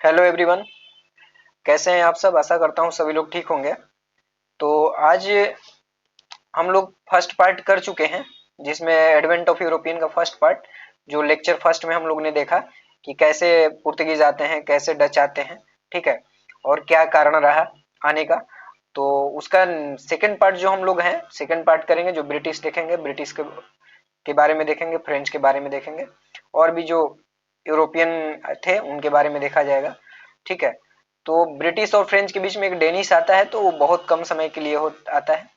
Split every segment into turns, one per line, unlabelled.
Hello everyone. कैसे हैं आप सब? आशा करता हूँ सभी लोग ठीक होंगे। तो आज हम लोग फर्स्ट पार्ट कर चुके हैं, जिसमें एडवेंट ऑफ यूरोपियन का फर्स्ट पार्ट, जो लेक्चर फर्स्ट में हम लोग ने देखा कि कैसे पुर्तगीज आते हैं, कैसे डच आते हैं, ठीक है, और क्या कारण रहा आने का। तो उसका सेकंड पार्ट जो हम लोग हैं, सेकंड पार्ट करेंगे, जो ब्रिटिश देखेंगे, ब्रिटिश के बारे में देखेंगे, फ्रेंच के बारे में देखेंगे, और भी जो यूरोपियन थे उनके बारे में देखा जाएगा, ठीक है। तो ब्रिटिश और फ्रेंच के बीच में एक डेनिश आता है, तो वो बहुत कम समय के लिए आता है,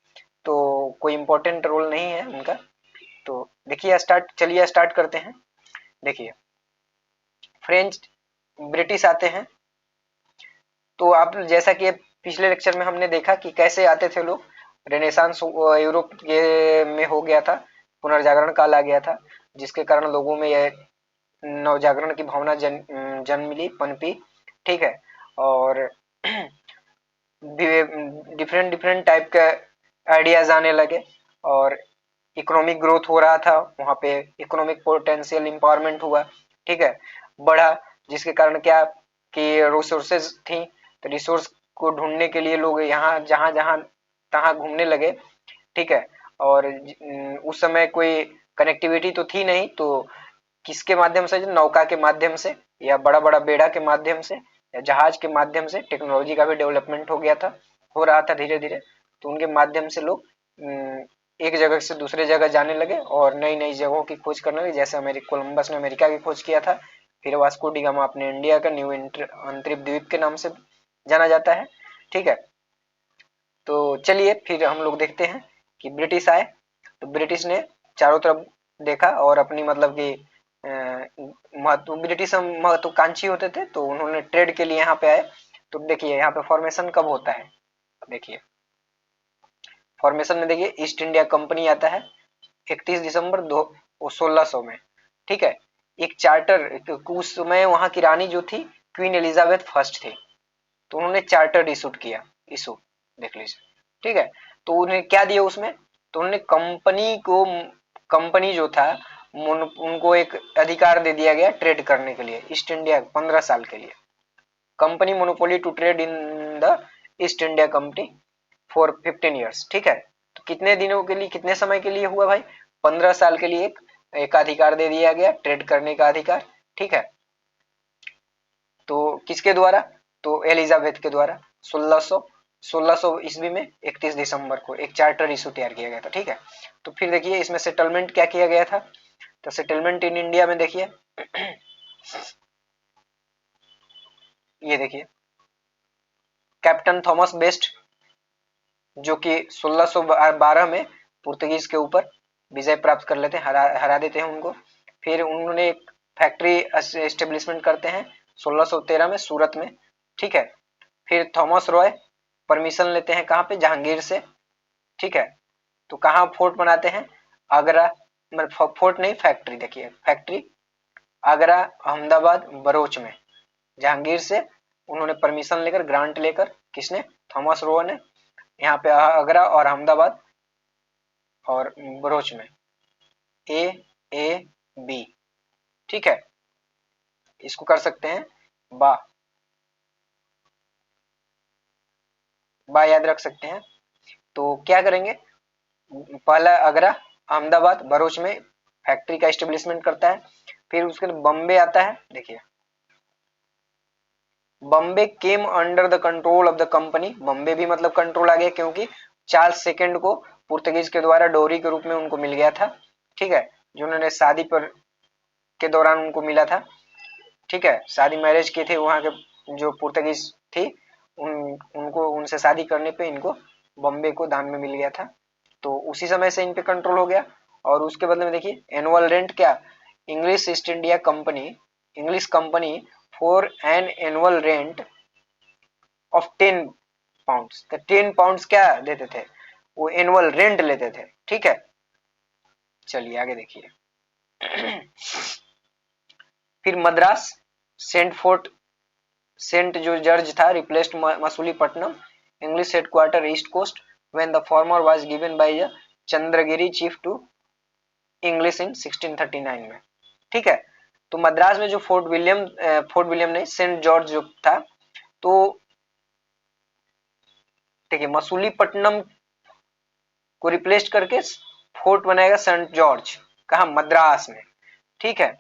तो कोई इंपॉर्टेंट रोल नहीं है उनका। तो देखिए स्टार्ट, चलिए स्टार्ट करते हैं। देखिए, फ्रेंच ब्रिटिश आते हैं, तो आप जैसा कि पिछले लेक्चर में हमने देखा कि कैसे आते थे लोग। रेनेसांस यूरोप के में हो गया था, पुनर्जागरण काल आ गया था, जिसके कारण लोगों में यह नवजागरण की भावना जन्म ली, पनपी, ठीक है। और डिफरेंट डिफरेंट टाइप के आइडियाज आने लगे, और इकोनॉमिक ग्रोथ हो रहा था वहां पे, इकोनॉमिक पोटेंशियल एम्पावरमेंट हुआ, ठीक है, बढ़ा। जिसके कारण क्या कि रिसोर्सेज थी, तो रिसोर्स को ढूंढने के लिए लोग यहाँ जहां जहां तहां घूमने लगे, ठीक है। और उस समय कोई कनेक्टिविटी तो थी नहीं, तो किसके माध्यम से? नौका के माध्यम से, या बड़ा बड़ा बेड़ा के माध्यम से, या जहाज के माध्यम से। टेक्नोलॉजी का भी डेवलपमेंट हो गया था, हो रहा था धीरे धीरे, तो उनके माध्यम से लोग एक जगह से दूसरे जगह जाने लगे और नई नई जगहों की खोज करने लगे। जैसे कोलंबस ने अमेरिका की खोज किया था, फिर वास्को डी गामा अपने इंडिया का न्यू अंतरिक्ष द्वीप के नाम से जाना जाता है, ठीक है। तो चलिए फिर हम लोग देखते हैं कि ब्रिटिश आए, तो ब्रिटिश ने चारों तरफ देखा और अपनी मतलब कि ब्रिटिश महत्वाकांक्षी होते थे, तो उन्होंने ट्रेड के लिए यहाँ पे आए। तो देखिए यहाँ पे फॉर्मेशन कब होता है, देखिए फॉर्मेशन में देखिए ईस्ट इंडिया कंपनी आता है 31 दिसंबर 1600 में, ठीक है। एक चार्टर, उस समय वहां की रानी जो थी क्वीन एलिजाबेथ फर्स्ट थी, तो उन्होंने चार्टर इशूड किया, इशू देख लीजिए, ठीक है। तो उन्हें क्या दिया उसमें? तो उन्होंने कंपनी को, कंपनी जो था उनको एक अधिकार दे दिया गया ट्रेड करने के लिए ईस्ट इंडिया 15 साल के लिए। Company monopoly to trade in the East India Company for 15 years, ठीक है। तो कितने दिनों के लिए, कितने समय के लिए हुआ भाई? 15 साल के लिए एक अधिकार दे दिया गया, ट्रेड करने का अधिकार, ठीक है। तो किसके द्वारा? तो एलिजाबेथ के द्वारा 1600 ईस्वी में 31 दिसंबर को एक चार्टर इशू तैयार किया गया था, ठीक है। तो फिर देखिए इसमें सेटलमेंट क्या किया गया था। तो सेटलमेंट इन इंडिया में देखिए ये देखिए कैप्टन थॉमस बेस्ट, जो कि 1612 में पुर्तगीज के ऊपर विजय प्राप्त कर लेते हैं, हरा देते हैं उनको। फिर उन्होंने एक फैक्ट्री एस्टेब्लिशमेंट करते हैं 1613 में सूरत में, ठीक है। फिर थॉमस रॉय परमिशन लेते हैं कहाँ पे? जहांगीर से, ठीक है। तो कहाँ फोर्ट बनाते हैं? आगरा, मतलब फोर्ट नहीं, फैक्ट्री, देखिए फैक्ट्री आगरा, अहमदाबाद, बरोच में। जहांगीर से उन्होंने परमिशन लेकर, ग्रांट लेकर, किसने? थॉमस रो ने, यहाँ पे आगरा और अहमदाबाद और बरोच में, ए ए बी, ठीक है। इसको कर सकते हैं बा, बा याद रख सकते हैं। तो क्या करेंगे? पहला आगरा, अहमदाबाद, बरोच में फैक्ट्री का एस्टेब्लिशमेंट करता है। फिर उसके बाद बॉम्बे आता है, देखिए Bombay came under the control of the company. Bombay भी मतलब कंट्रोल आ गया, क्योंकि चार्ल्स सेकंड को पुर्तगीज के द्वारा डोरी के रूप में उनको मिल गया था, ठीक है, जो उन्होंने शादी पर के दौरान उनको मिला था, ठीक है। शादी मैरिज की थी वहां के जो पुर्तगीज थी, उन उनको उनसे शादी करने पे इनको बॉम्बे को दान में मिल गया था। तो उसी समय से इन पे कंट्रोल हो गया। और उसके बदले में देखिए एनुअल रेंट क्या? English east India company, English company for an annual rent of 10 pounds. तो 10 पाउंड्स क्या देते थे? वो एनुअल रेंट लेते थे, ठीक है। चलिए आगे देखिए फिर मद्रास, सेंट फोर्ट, सेंट जो जॉर्ज था replaced Masulipatnam, English headquarter east coast, when the former was given by the Chandragiri chief to English in 1639 में, ठीक है। तो मद्रास में जो फोर्ट विलियम नहीं, सेंट जॉर्ज जो था, तो देखिए मसूलीपट्टनम को रिप्लेस करके फोर्ट बनाएगा सेंट जॉर्ज, कहा मद्रास में, ठीक है।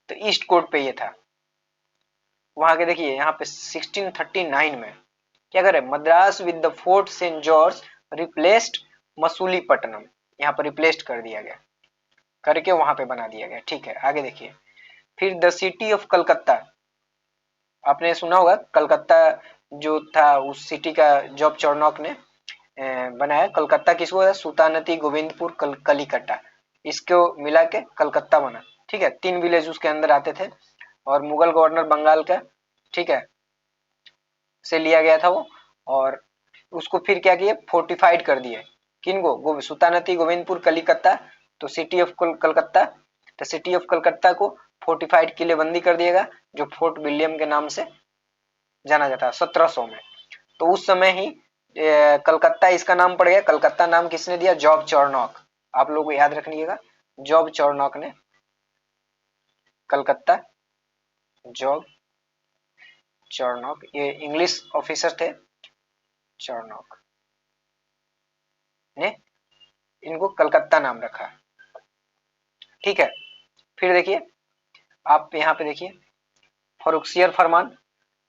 तो ईस्ट कोस्ट पे ये था। वहां के देखिए यहाँ पे 1639 में क्या करे, Madras with the fort saint George replaced Masulipatnam, यहाँ पर रिप्लेस्ड कर दिया गया, करके वहां पे बना दिया गया, ठीक है। आगे देखिए, फिर द सिटी ऑफ कलकत्ता, आपने सुना होगा कलकत्ता जो था, उस सिटी का जॉब चार्नॉक ने बनाया। कलकत्ता किसको है, सुल्तानती गोविंदपुर कलिकट्टा, इसको मिला के कलकत्ता बना, ठीक है। 3 विलेज उसके अंदर आते थे, और मुगल गवर्नर बंगाल का, ठीक है, से लिया गया था वो, और उसको फिर क्या किए, फोर्टिफाइड कर दिए। किनको, सुल्तानती गोविंदपुर कलिकत्ता, तो सिटी ऑफ कलकत्ता, तो सिटी ऑफ कलकत्ता को फोर्टिफाइड किलेबंदी कर दिएगा, जो फोर्ट विलियम के नाम से जाना जाता है 1700 में। तो उस समय ही कलकत्ता इसका नाम पड़ गया। कलकत्ता नाम किसने दिया, जॉब चार्नॉक, आप लोगों को याद रखिएगा, जॉब चार्नॉक ने कलकत्ता, जॉब चार्नॉक, ये इंग्लिश ऑफिसर थे, चार्नॉक ने इनको कलकत्ता नाम रखा, ठीक है। फिर देखिए आप यहाँ पे देखिए फरुखसियर फरमान,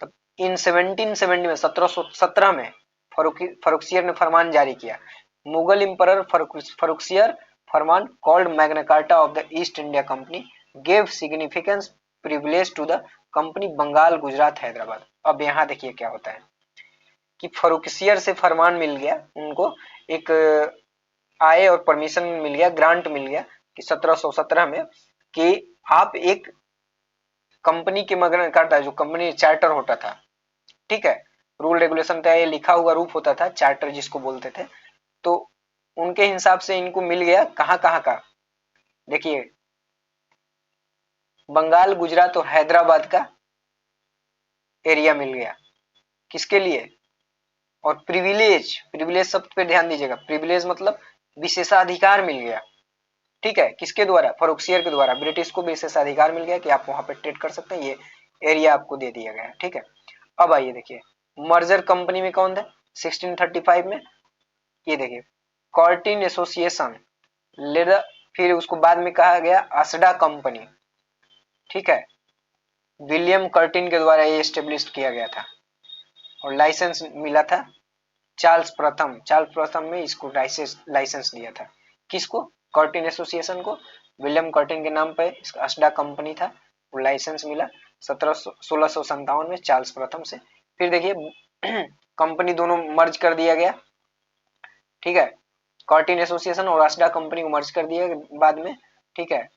तो इन 1770 में 1717 में फरुखसियर ने फरमान जारी किया। मुगल इंपरर फरुखसियर फरमान called Magna Carta of the East India Company gave significance privilege to the company Bengal Gujarat Hyderabad. अब यहाँ देखिए क्या होता है कि फरुखसियर से फरमान मिल गया उनको, एक आए और परमिशन मिल गया, ग्रांट मिल गया कि 1717 में, कि आप एक कंपनी के मगन करता है, जो कंपनी चार्टर होता था, ठीक है, रूल रेगुलेशन का ये लिखा हुआ रूप होता था, चार्टर जिसको बोलते थे। तो उनके हिसाब से इनको मिल गया कहाँ कहाँ का, देखिए बंगाल गुजरात और हैदराबाद का एरिया मिल गया, किसके लिए, और प्रिविलेज, प्रिविलेज शब्द पे ध्यान दीजिएगा, प्रिविलेज मतलब विशेषाधिकार मिल गया, ठीक है, किसके द्वारा, फरुखसियर के द्वारा ब्रिटिश को विशेषाधिकार मिल गया कि आप वहां पे ट्रेड कर सकते हैं, ये एरिया आपको दे दिया गया, ठीक है। अब आइए देखिए मर्जर कंपनी में कौन था 1635 में, ये देखिए कॉर्टिन एसोसिएशन लेड, फिर उसको बाद में कहा गया असडा कंपनी, ठीक है, विलियम कर्टिन के द्वारा ये स्टेब्लिश किया गया था, और लाइसेंस मिला था चार्ल्स प्रथम में इसको लाइसेंस दिया था, किसको, कर्टिन एसोसिएशन को, विलियम कर्टिन के नाम पर इसका असडा कंपनी था, वो लाइसेंस मिला 1657 में चार्ल्स प्रथम से। फिर देखिए कंपनी दोनों मर्ज कर दिया गया, ठीक है, कर्टिन एसोसिएशन और असडा कंपनी को मर्ज कर दिया बाद में, ठीक है।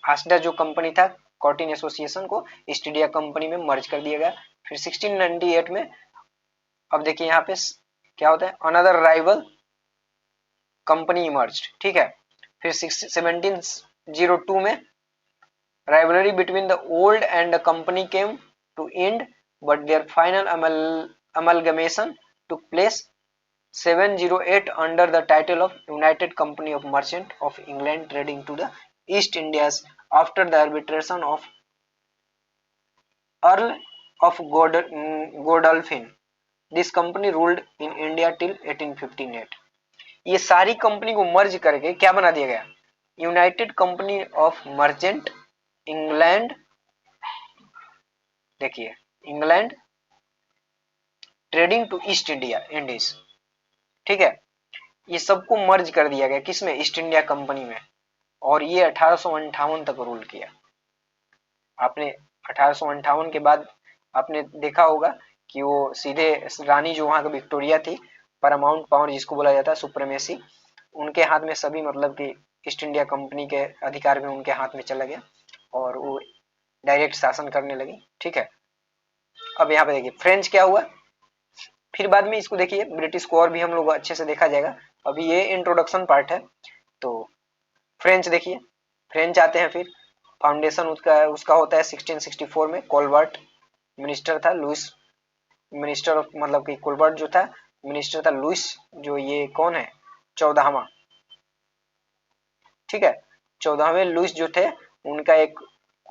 असडा जो कंपनी था कर्टिन एसोसिएशन को ईस्ट इंडिया कंपनी में मर्ज कर दिया गया। फिर 1698 में, अब देखिए यहाँ पे क्या होता है, अनदर राइवल कंपनी इमर्ज्ड, ठीक है। फिर 1702 में rivalry between the old and the company came to end, but there final amalgamation took place 708 under the title of United Company of Merchant of England trading to the East Indies after the arbitration of Earl of Godolphin. This company ruled in India till 1858. ये सारी company को मर्ज करके क्या बना दिया गया, United Company of Merchant England, देखिए England Trading to East India Indies, ठीक है। ये सबको मर्ज कर दिया गया किसमें, ईस्ट इंडिया कंपनी में, और ये 1858 तक रूल किया। आपने 1858 के बाद आपने देखा होगा कि वो सीधे रानी जो वहां की विक्टोरिया थी, पैरामाउंट पावर जिसको बोला जाता है, सुप्रीमेसी, उनके हाथ में सभी, मतलब कि ईस्ट इंडिया कंपनी के अधिकार में उनके हाथ में चला गया, और वो डायरेक्ट शासन करने लगी, ठीक है। अब यहाँ पे देखिए फ्रेंच क्या हुआ, फिर बाद में इसको देखिए ब्रिटिश को और भी हम लोग अच्छे से देखा जाएगा, अभी ये इंट्रोडक्शन पार्ट है। तो फ्रेंच देखिए, फ्रेंच आते हैं, फिर फाउंडेशन उसका होता है 1664 में, कोलबर्ट मिनिस्टर था, लुइस मिनिस्टर ऑफ, मतलब कि कोलबर्ट जो था मिनिस्टर था, लुइस जो ये कौन है 14वां, ठीक है, 14वें लुइस जो थे उनका एक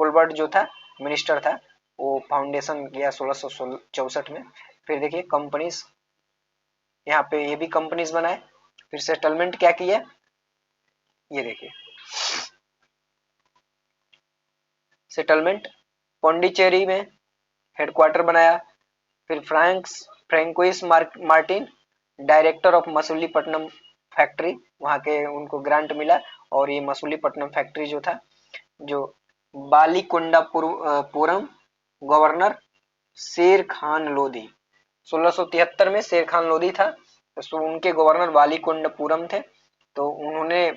कोलबर्ट जो था मिनिस्टर था, वो फाउंडेशन किया 1664 में। फिर देखिए कंपनीज, यहाँ पे ये भी कंपनीज बनाए। फिर सेटलमेंट क्या किया, ये देखिए सेटलमेंट पौंडीचेरी में हेडक्वार्टर बनाया। फिर François Martin director of Masulipatnam factory, वहां के उनको ग्रांट मिला। और ये मसूलीपट्टनम फैक्ट्री जो था, जो बालीकुंडापुरम गवर्नर शेर खान लोधी, 1673 में शेर खान लोधी था, तो उनके गवर्नर वालीकुंडपुरम थे। तो उन्होंने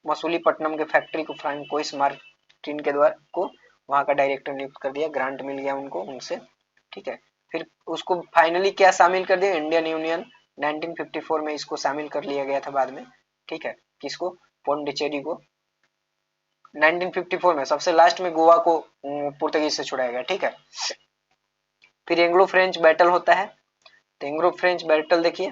मसूलीपट्टनम के फैक्ट्री को फ्रैंकोइस मार्टिन के द्वारा को वहां का डायरेक्टर नियुक्त कर दिया, ग्रांट मिल गया उनको उनसे। ठीक है, फिर उसको फाइनली क्या शामिल कर दिया, इंडियन यूनियन 1954 में इसको शामिल कर लिया गया था बाद में। ठीक है, किसको, पौंडीचेरी को 1954 में, सबसे लास्ट में गोवा को पुर्तगीज से छुड़ाया गया। ठीक है, फिर एंग्लो फ्रेंच बैटल होता है। तो एंग्लो फ्रेंच बैटल देखिए,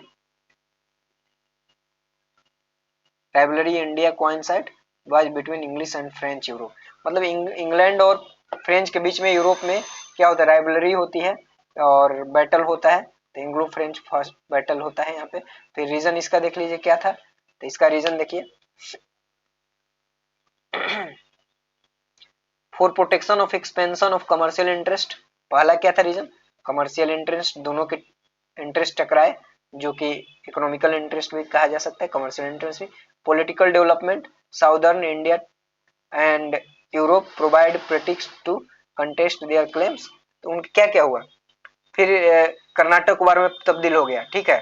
rivalry India coincide was between English and French Europe, मतलब इंग्लैंड और फ्रेंच के बीच में यूरोप में क्या होता है, राइवलरी होती है और बैटल होता है। तो एंग्लो फ्रेंच फर्स्ट बैटल होता है यहाँ पे। फिर रीजन इसका देख लीजिए क्या था, तो इसका रीजन देखिए for protection of expansion of commercial interest. पहला क्या था रीजन, कमर्शियल इंटरेस्ट, दोनों के इंटरेस्ट टकराए, जो कि इकोनॉमिकल इंटरेस्ट भी कहा जा सकता है, कमर्शियल इंटरेस्ट भी। Political development, southern India and Europe provide pretexts to contest their claims. तो उनके क्या क्या हुआ, फिर कर्नाटक वार में तब्दील हो गया। ठीक है,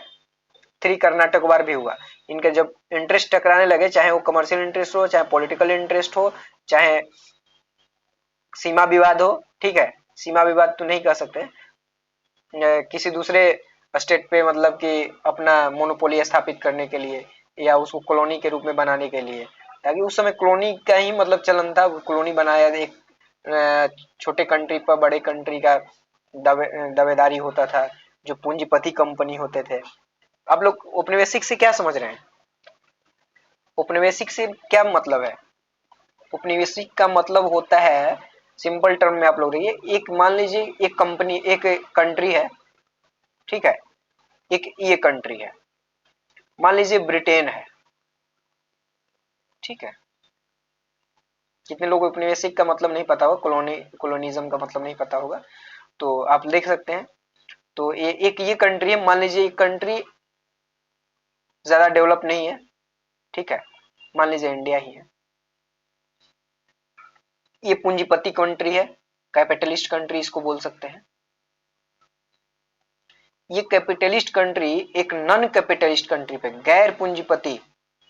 थ्री कर्नाटक वार भी हुआ। इनके जब इंटरेस्ट टकराने लगे, चाहे वो कमर्शियल इंटरेस्ट हो, चाहे पॉलिटिकल इंटरेस्ट हो, चाहे सीमा विवाद हो। ठीक है, सीमा विवाद तो नहीं कह सकते, किसी दूसरे स्टेट पे मतलब कि अपना मोनोपोली स्थापित करने के लिए या उसको कॉलोनी के रूप में बनाने के लिए, ताकि उस समय कॉलोनी का ही मतलब चलन था, कॉलोनी बनाया, एक छोटे कंट्री पर बड़े कंट्री का दावेदारी होता था, जो पूंजीपति कंपनी होते थे। आप लोग औपनिवेशिक से क्या समझ रहे हैं, औपनिवेशिक से क्या मतलब है, उपनिवेशिक का मतलब होता है, सिंपल टर्म में आप लोग देखिए, एक मान लीजिए एक कंपनी, एक कंट्री है। ठीक है, एक ये कंट्री है, मान लीजिए ब्रिटेन है। ठीक है, कितने लोग उपनिवेशिक का मतलब नहीं पता होगा, कॉलोनिज्म का मतलब नहीं पता होगा, तो आप देख सकते हैं। तो एक ये कंट्री है, मान लीजिए एक कंट्री ज्यादा डेवलप नहीं है। ठीक है, मान लीजिए इंडिया ही है, ये पूंजीपति कंट्री है, कैपिटलिस्ट कंट्री इसको बोल सकते हैं। ये कैपिटलिस्ट कंट्री एक नॉन कैपिटलिस्ट कंट्री पे, गैर पूंजीपति,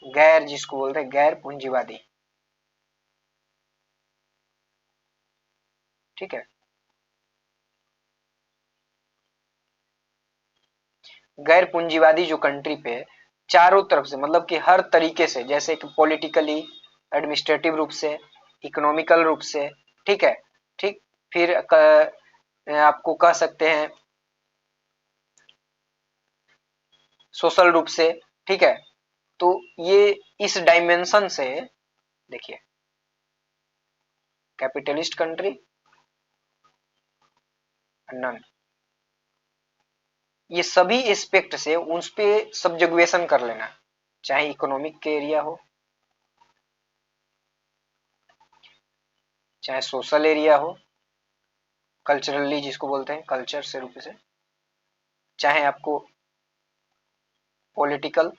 गैर जिसको बोलते हैं गैर पूंजीवादी। ठीक है, गैर पूंजीवादी जो कंट्री पे चारों तरफ से मतलब कि हर तरीके से, जैसे कि पॉलिटिकली, एडमिनिस्ट्रेटिव रूप से, इकोनॉमिकल रूप से। ठीक है, ठीक, फिर आपको कह सकते हैं सोशल रूप से। ठीक है, तो ये इस डायमेंशन से देखिए, कैपिटलिस्ट कंट्री, नन, ये सभी एस्पेक्ट से उस पे सब्जुगेशन कर लेना, चाहे इकोनॉमिक के एरिया हो, चाहे सोशल एरिया हो, कल्चरली जिसको बोलते हैं कल्चर से रूप से, चाहे आपको पॉलिटिकल,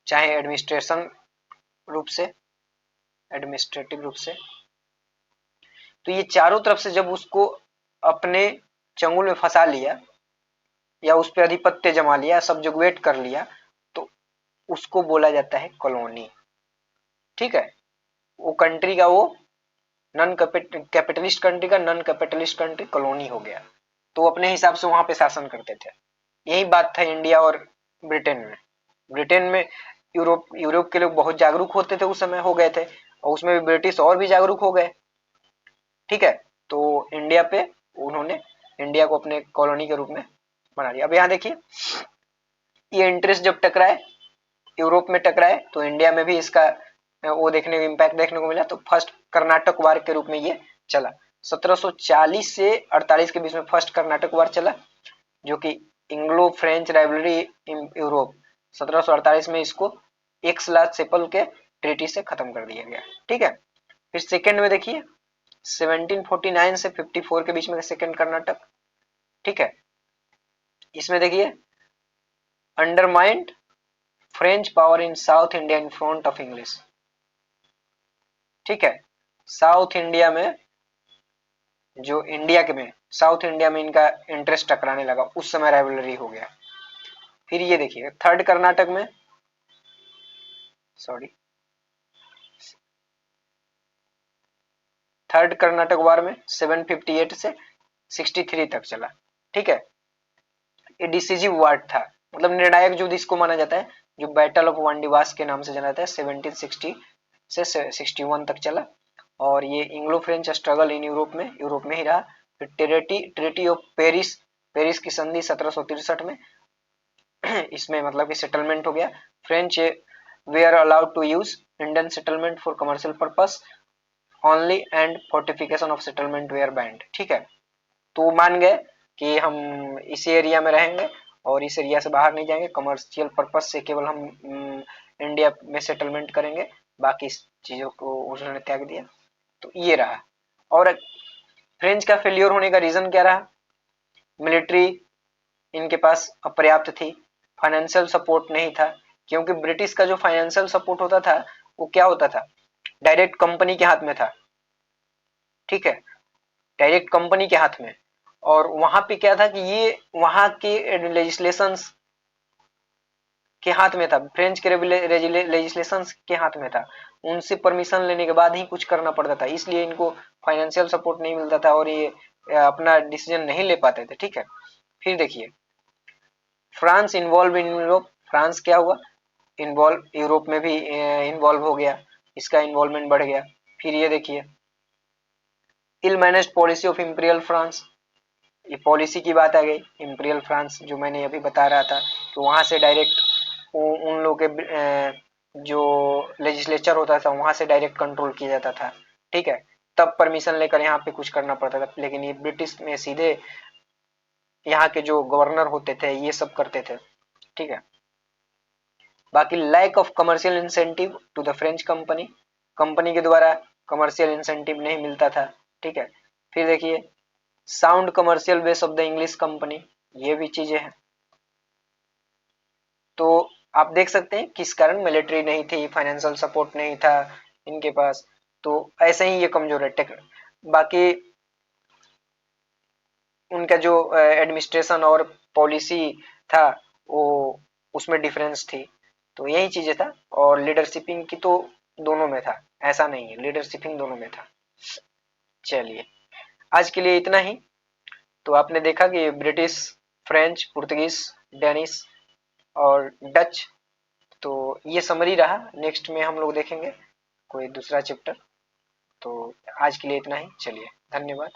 चाहे एडमिनिस्ट्रेशन रूप से, एडमिनिस्ट्रेटिव रूप से। तो ये चारों तरफ से जब उसको अपने चंगुल में फंसा लिया या उस पर आधिपत्य जमा लिया, सब्जुगेट कर लिया, तो उसको बोला जाता है कॉलोनी। ठीक है, वो कंट्री का, वो नॉन कैपिटलिस्ट कंट्री का नॉन कैपिटलिस्ट कंट्री कॉलोनी हो गया, तो वो अपने हिसाब से वहां पे शासन करते थे। यही बात था इंडिया और ब्रिटेन में। ब्रिटेन में यूरोप यूरोप के लोग बहुत जागरूक होते थे उस समय, हो गए थे, और उसमें भी ब्रिटिश और भी जागरूक हो गए। ठीक है, तो इंडिया पे उन्होंने इंडिया को अपने कॉलोनी के रूप में बना लिया। अब यहाँ देखिए, ये इंटरेस्ट जब टकराए, यूरोप में टकराए, तो इंडिया में भी इसका वो देखने को इम्पैक्ट देखने को मिला। तो फर्स्ट कर्नाटक वार के रूप में ये चला। 1740 से 48 के बीच में फर्स्ट कर्नाटक वार चला, जो कि इंग्लो फ्रेंच राइवलरी इन यूरोप, 1748 में इसको एक्स-ला-चैपल के ट्रीटी से खत्म कर दिया गया। ठीक है। फिर सेकंड में देखिए 1749 से 54 के बीच में सेकंड कर्नाटक। ठीक है। इसमें देखिए undermined French power in south India in front of English. ठीक है। साउथ इंडिया में जो इंडिया के में साउथ इंडिया में इनका इंटरेस्ट टकराने लगा, उस समय राइवलरी हो गया। फिर ये देखिए थर्ड कर्नाटक में, सॉरी, थर्ड कर्नाटक वार में 758 से 63 तक चला। ठीक है। ये डिसीजिव वार था, मतलब निर्णायक युद्ध इसको माना जाता है, जो बैटल ऑफ वांडीवास के नाम से जाना जाता है। 1760 से 61 तक चला, और ये इंग्लो फ्रेंच स्ट्रगल इन यूरोप में ही रहा। फिर ट्रेटी ऑफ पेरिस, पेरिस की संधि 1763 में इसमें मतलब कि सेटलमेंट हो गया। French were allowed to use Indian settlement for commercial purpose only and fortification of settlement were banned. ठीक है। तो मान गए कि हम इसी एरिया में रहेंगे और इस एरिया से बाहर नहीं जाएंगे, कमर्शियल पर्पस से केवल हम इंडिया में सेटलमेंट करेंगे, बाकी चीजों को उन्होंने त्याग दिया। तो ये रहा। और फ्रेंच का फेल्योर होने का रीजन क्या रहा? मिलिट्री इनके पास अपर्याप्त थी, फाइनेंशियल सपोर्ट नहीं था, क्योंकि ब्रिटिश का जो फाइनेंशियल सपोर्ट होता था वो क्या होता था, डायरेक्ट कंपनी के हाथ में था। ठीक है, डायरेक्ट कंपनी के हाथ में। और वहां पे क्या था कि ये वहां के लेजिस्लेशंस के हाथ में था, फ्रेंच के लेजिस्लेशंस के हाथ में था, उनसे परमिशन लेने के बाद ही कुछ करना पड़ता था, इसलिए इनको फाइनेंशियल सपोर्ट नहीं मिलता था और ये अपना डिसीजन नहीं ले पाते थे। ठीक है। फिर देखिए France involve in Europe, France क्या हुआ, इन्वॉल्व यूरोप में भी इन्वॉल्व हो गया, इसका इन्वॉल्वमेंट बढ़ गया। फिर ये देखिए ill managed policy of imperial France, ये पॉलिसी की बात आ गई। इंपीरियल फ्रांस जो मैंने अभी बता रहा था कि वहां से डायरेक्ट उन लोग के जो लेजिस्लेचर होता था वहां से डायरेक्ट कंट्रोल किया जाता था। ठीक है। तब परमिशन लेकर यहाँ पे कुछ करना पड़ता था, लेकिन ये ब्रिटिश में सीधे यहाँ के जो गवर्नर होते थे ये सब करते थे। ठीक है। बाकी lack of commercial incentive to the French company, company के द्वारा कमर्शियल इंसेंटिव नहीं मिलता था। ठीक है। फिर देखिए sound commercial base of the English company, ये भी चीजें हैं। तो आप देख सकते हैं किस कारण मिलिट्री नहीं थी, फाइनेंशियल सपोर्ट नहीं था इनके पास, तो ऐसे ही ये कमजोर है। बाकी उनका जो एडमिनिस्ट्रेशन और पॉलिसी था वो उसमें डिफरेंस थी। तो यही चीजें था। और लीडरशिपिंग की तो दोनों में था, ऐसा नहीं है, लीडरशिपिंग दोनों में था। चलिए आज के लिए इतना ही। तो आपने देखा कि ब्रिटिश, फ्रेंच, पुर्तगीज, डेनिश और डच, तो ये समरी रहा। नेक्स्ट में हम लोग देखेंगे कोई दूसरा चैप्टर। तो आज के लिए इतना ही, चलिए धन्यवाद।